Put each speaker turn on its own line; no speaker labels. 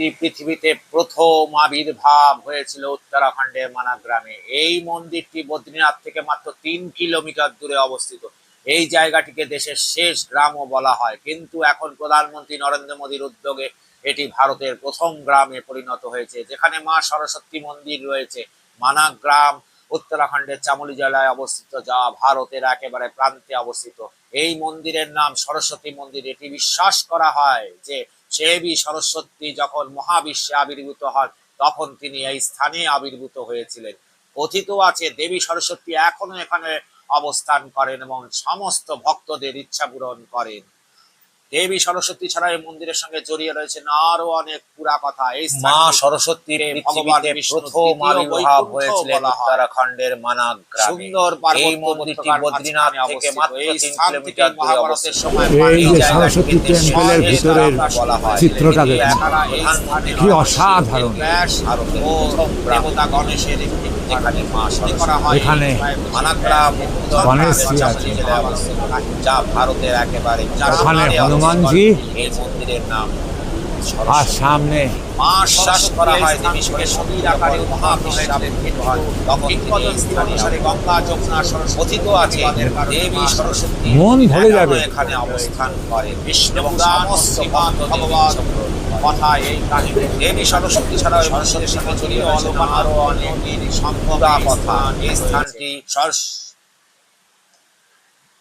সরস্বতী পৃথিবীতে প্রথম আবির্ভাব হয়েছিল উত্তরাখণ্ডের মানা গ্রামে। এই মন্দিরটি বদ্রীনাথ থেকে মাত্র 3 কিলোমিটার দূরে অবস্থিত। এই জায়গাটিকে দেশের শেষ গ্রামও বলা হয়, কিন্তু এখন প্রধানমন্ত্রী নরেন্দ্র মোদীর উদ্যোগে এটি ভারতের প্রথম গ্রামে পরিণত হয়েছে, যেখানে মা সরস্বতী মন্দির রয়েছে। মানা গ্রাম উত্তরাখণ্ডের চামোলি জেলায় অবস্থিত, যা ভারতের একেবারে প্রান্তে অবস্থিত। এই মন্দিরের নাম সরস্বতী মন্দির। এটি বিশ্বাস করা হয় যে দেবী সরস্বতী যখন মহাবিশ্বে আবির্ভূত হন, তখন তিনি এই স্থানে আবির্ভূত হয়েছিলেন। কথিত আছে দেবী সরস্বতী এখনো এখানে অবস্থান করেন এবং সমস্ত ভক্তদের ইচ্ছা পূরণ করেন। দেবী সরস্বতী ছাড়া এই মন্দিরের সঙ্গে জড়িয়ে রয়েছেন আরো অনেক পুরা কথা। এই মা সরস্বতীর ভগবান প্রথম আবির্ভাব হয়েছিলেন উত্তরাখণ্ডের মানা গ্রামে। সুন্দর এই মন্দিরটি বদ্রীনাথ থেকে মাত্র 3 কিলোমিটার দূরে অবস্থিত।
এই যে সরস্বতী টেম্পলের ভিতরের চিত্রটা দেখুন, কি অসাধারণ।
দেবতা গণেশের একটি এখানে মা করা হয়।
এখানে
মানাগ্রাম
গণেশজি আছে,
যা ভারতের একেবারে
ওখানে হনুমানজি,
এই মন্দিরের নাম
আর সামনে
বিশ্বাস করা হয় দেবী সরস্বতীর আকারে মহাবিশ্বে আবির্ভূত হন। তখন তিনি স্থানীয় গঙ্গা যমুনা সরস্বতী আছে। দেবী সরস্বতী
মন ভরে যাবে
এখানে অবস্থান করে। বিষ্ণু এবং সমস্ত ভগবান কথা এই কাহিনী। দেবী সরস্বতী ছাড়াও সরস্বতীর সঙ্গে জড়িয়ে আরো অনেক সম্পদা কথা। এই স্থানটি